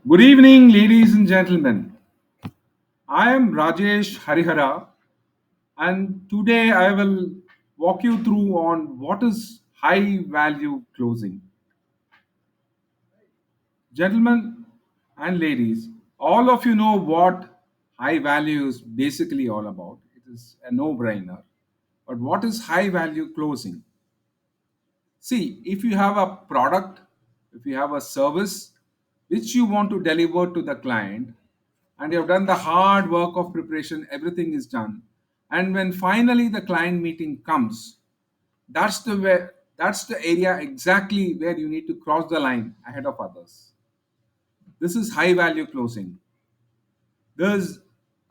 Good evening, ladies and gentlemen. I am Rajesh Harihara, and today I will walk you through on what is high value closing. Gentlemen and ladies, all of you know what high value is basically all about. It is a no-brainer. But what is high value closing? See, if you have a product, if you have a service which you want to deliver to the client, and you have done the hard work of preparation, everything is done. And when finally the client meeting comes, that's the area exactly where you need to cross the line ahead of others. This is high value closing. There's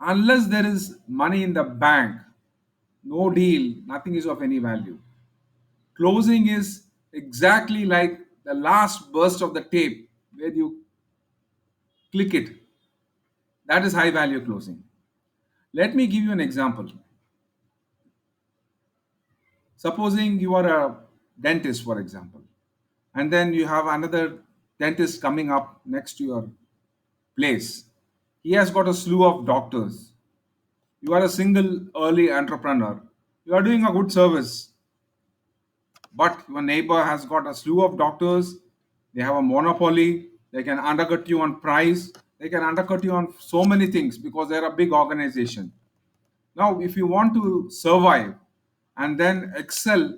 Unless there is money in the bank, no deal, nothing is of any value. Closing is exactly like the last burst of the tape where you click it. That is high value closing. Let me give you an example. Supposing you are a dentist, for example, and then you have another dentist coming up next to your place. He has got a slew of doctors. You are a single early entrepreneur. You are doing a good service, but your neighbor has got a slew of doctors. They have a monopoly. They can undercut you on price. They can undercut you on so many things because they're a big organization. Now, if you want to survive and then excel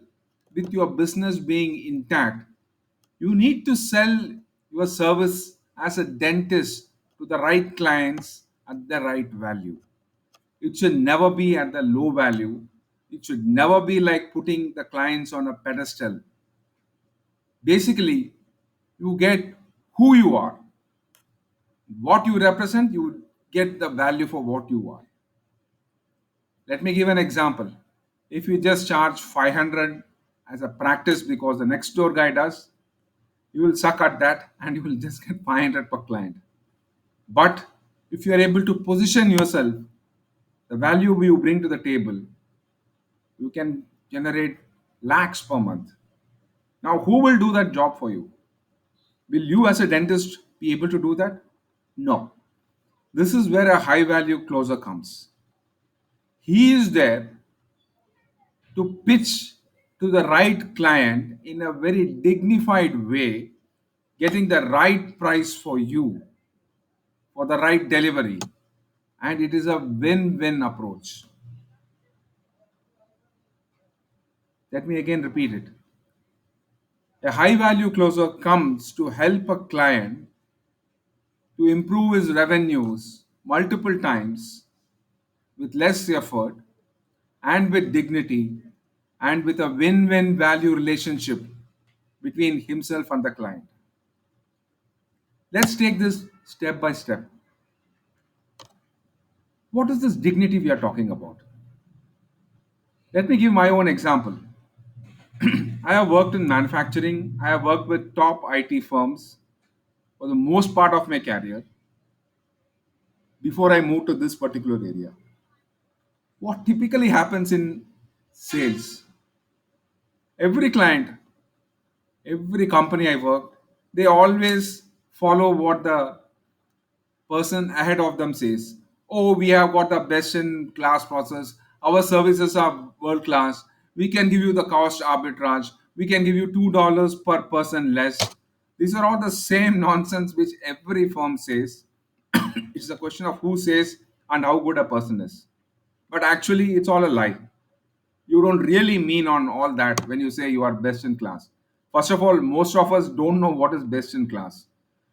with your business being intact, you need to sell your service as a dentist to the right clients at the right value. It should never be at the low value. It should never be like putting the clients on a pedestal. Basically, you get who you are, what you represent, you get the value for what you are. Let me give an example. If you just charge 500 as a practice because the next door guy does, you will suck at that and you will just get 500 per client. But if you are able to position yourself, the value you bring to the table, you can generate lakhs per month. Now, who will do that job for you? Will you, as a dentist, be able to do that? No. This is where a high value closer comes. He is there to pitch to the right client in a very dignified way, getting the right price for you for the right delivery. And it is a win win approach. Let me again repeat it. A high value closer comes to help a client to improve his revenues multiple times with less effort and with dignity and with a win win value relationship between himself and the client. Let's take this step by step. What is this dignity we are talking about? Let me give my own example. I have worked in manufacturing, I have worked with top IT firms for the most part of my career before I moved to this particular area. What typically happens in sales? Every client, every company I work, they always follow what the person ahead of them says. Oh, we have got the best in class process. Our services are world class. We can give you the cost arbitrage. We can give you $2 per person less. These are all the same nonsense which every firm says. It's a question of who says and how good a person is. But actually, it's all a lie. You don't really mean on all that when you say you are best in class. First of all, most of us don't know what is best in class.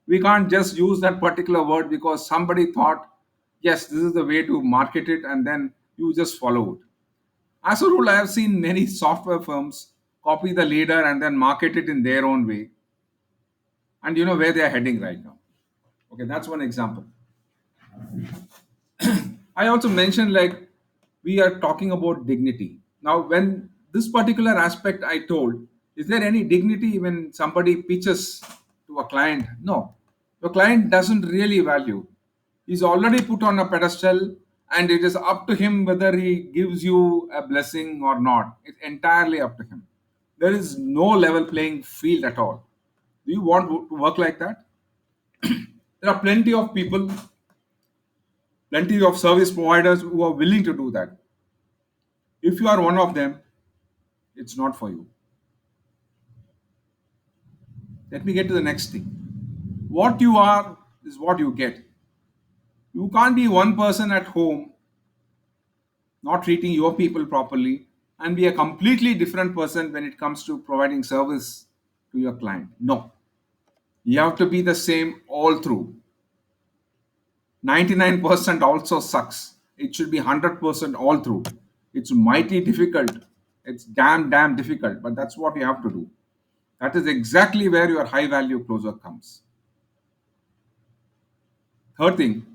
We can't just use that particular word because somebody thought, yes, this is the way to market it, and then you just follow it. As a rule, I have seen many software firms copy the leader and then market it in their own way. And you know where they are heading right now. Okay, that's one example. I also mentioned like we are talking about dignity. Now, when this particular aspect I told, is there any dignity when somebody pitches to a client? No. The client doesn't really value. He's already put on a pedestal and it is up to him whether he gives you a blessing or not. It's entirely up to him. There is no level playing field at all. Do you want to work like that? There are plenty of people, plenty of service providers who are willing to do that. If you are one of them, it's not for you. Let me get to the next thing. What you are is what you get. You can't be one person at home not treating your people properly and be a completely different person when it comes to providing service to your client. No, you have to be the same all through. 99% also sucks. It should be 100% all through. It's mighty difficult. It's damn difficult, but that's what you have to do. That is exactly where your high value closer comes. Third thing,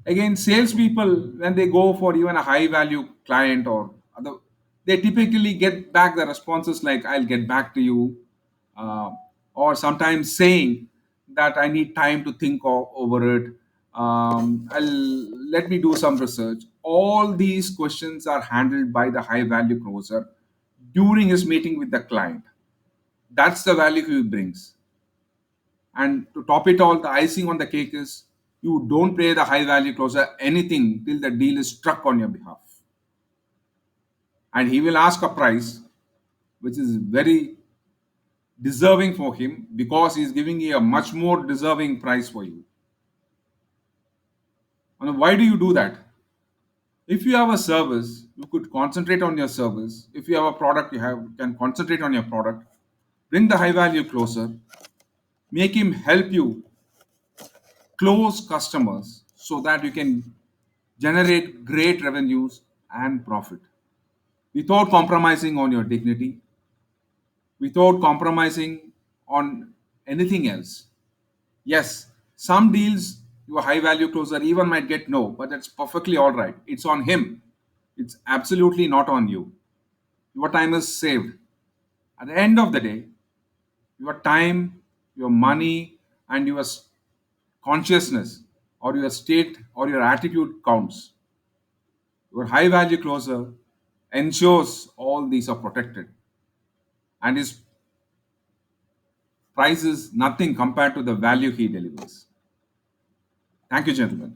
again, salespeople, when they go for even a high value client or other, they typically get back the responses like, I'll get back to you, uh, or sometimes saying that I need time to think over it. Let me do some research. All these questions are handled by the high value closer during his meeting with the client. That's the value he brings. And to top it all, the icing on the cake is you don't pay the high value closer anything till the deal is struck on your behalf. And he will ask a price which is very deserving for him because he's giving you a much more deserving price for you. And why do you do that? If you have a service, you could concentrate on your service. If you have a product, you can concentrate on your product. Bring the high value closer. Make him help you close customers so that you can generate great revenues and profit without compromising on your dignity, without compromising on anything else. Yes, some deals your high value closer even might get no, but that's perfectly all right. It's on him. It's absolutely not on you. Your time is saved. At the end of the day, your time, your money, and your consciousness or your state or your attitude counts. Your high value closer ensures all these are protected and his price is nothing compared to the value he delivers. Thank you, gentlemen.